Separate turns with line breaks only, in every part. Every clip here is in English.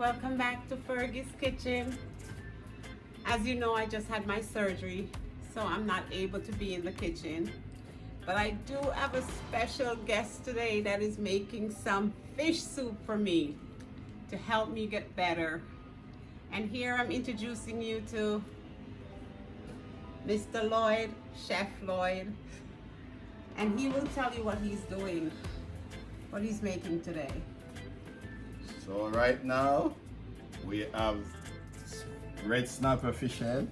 welcome back to Fergie's Kitchen. As you know, I just had my surgery, so I'm not able to be in the kitchen. But I do have a special guest today that is making some fish soup for me to help me get better. And here I'm introducing you to Mr. Lloyd, Chef Lloyd. And he will tell you what he's doing, what he's making today.
So right now we have red snapper fish head,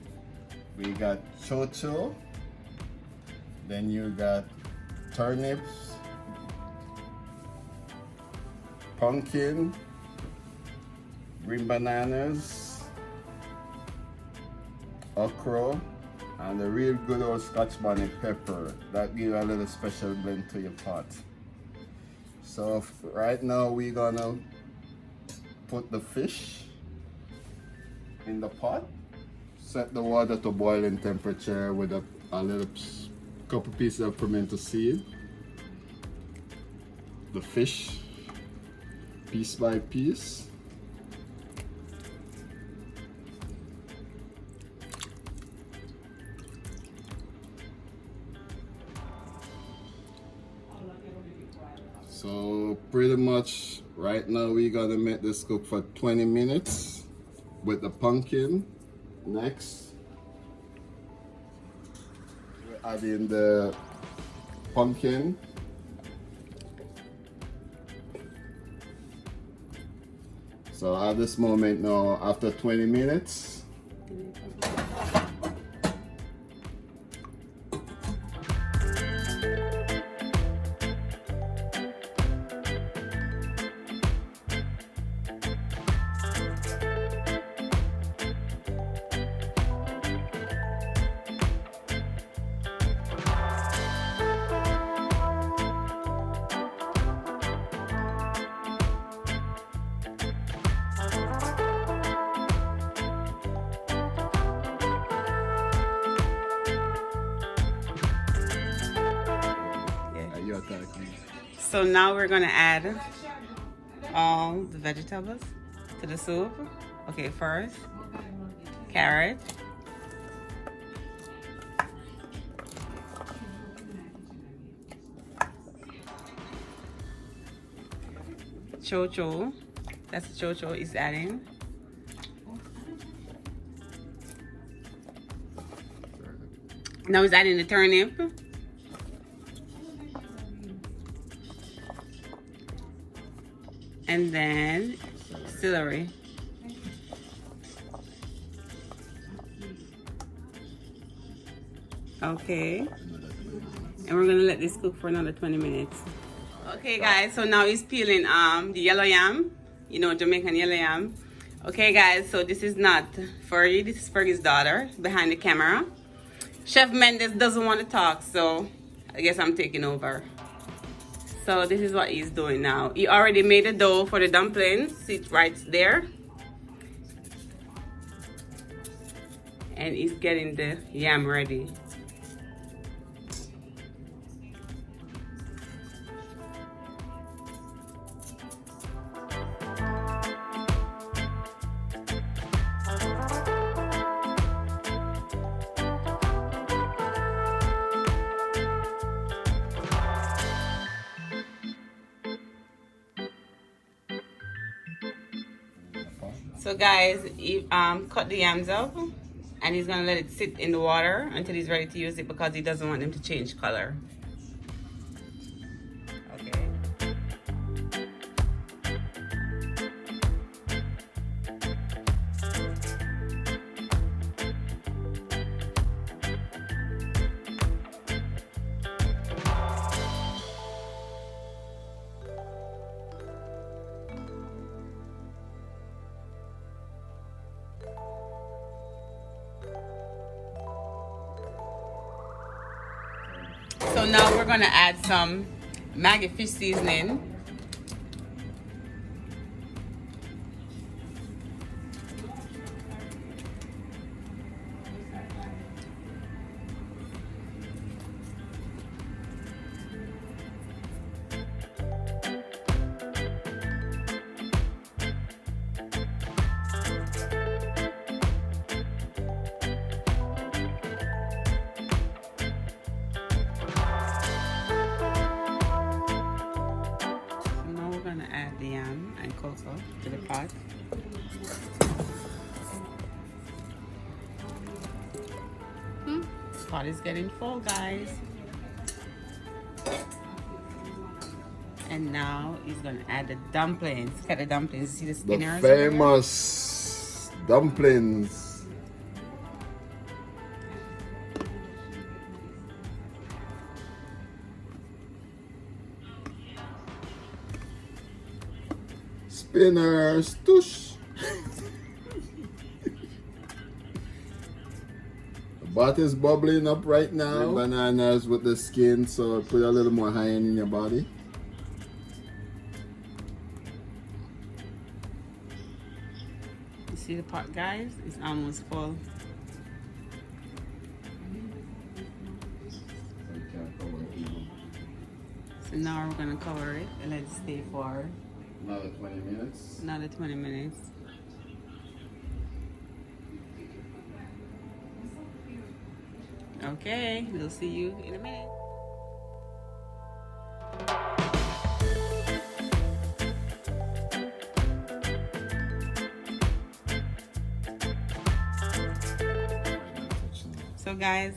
we got chocho, then you got turnips, pumpkin, green bananas, okra, and a real good old Scotch bonnet pepper that give a little special blend to your pot. So right now we're gonna put the fish in the pot, set the water to boiling temperature with a little couple pieces of pimento seed, the fish piece by piece, so pretty much right now we're gonna make this cook for 20 minutes with the pumpkin. Next we're adding the pumpkin, so at this moment now, after 20 minutes,
So now we're gonna add all the vegetables to the soup. Okay, first, carrot. Chocho, that's the chocho is adding. Now he's adding the turnip. And then celery. Okay. And we're gonna let this cook for another 20 minutes. Okay guys, so now he's peeling the yellow yam, you know, Jamaican yellow yam. Okay guys, so this is not Fergie, this is Fergie's daughter behind the camera. Chef Mendes doesn't want to talk, so I guess I'm taking over. So this is what he's doing now. He already made the dough for the dumplings. It's right there. And he's getting the yam ready. So guys, he cut the yams up and he's gonna let it sit in the water until he's ready to use it because he doesn't want them to change color. Okay. So now we're gonna add some Maggi fish seasoning. to the pot. Pot is getting full, guys. And now he's gonna add the dumplings. Look at the dumplings. See the
The
spinners?
famous dumplings. Spinners, tush. The pot is bubbling up right now. Bananas with the skin, so put a little more iron in your body.
You see the pot, guys? It's almost full. So now we're gonna cover it and let it stay for
Another 20 minutes.
another 20 minutes. Okay, we'll see you in a minute. So guys,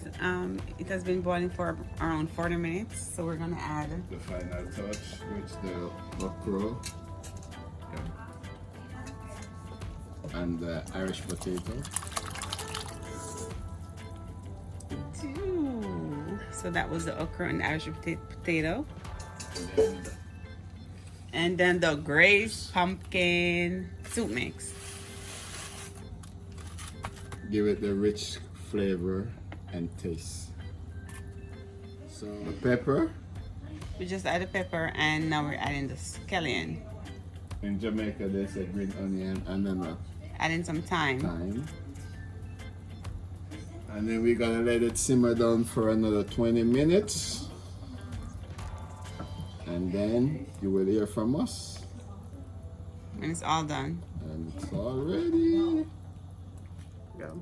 it has been boiling for around 40 minutes. So we're gonna add
The final touch with the okra and the Irish potato.
two. So that was the okra and Irish potato. And then the Grace pumpkin soup mix.
Give it the rich flavor and taste. So the pepper.
We just added pepper and now we're adding the scallion.
In Jamaica they say green onion and then
Adding some thyme.
thyme. And then we're gonna let it simmer down for another 20 minutes. And then you will hear from us.
And it's all done.
And it's all ready.
Go.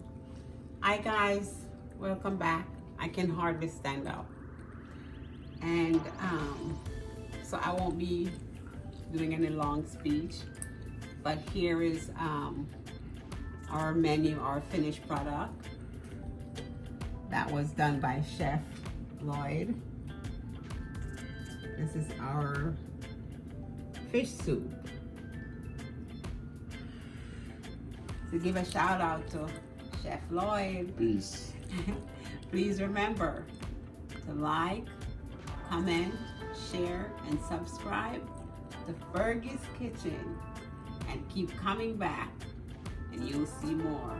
Hi guys, welcome back. I can hardly stand up. And so I won't be doing any long speech. But here is our menu, our finished product. That was done by Chef Lloyd. This is our fish soup. So give a shout out to Chef Lloyd.
Peace.
Please remember to like, comment, share, and subscribe to Fergie's Kitchen. And keep coming back and you'll see more.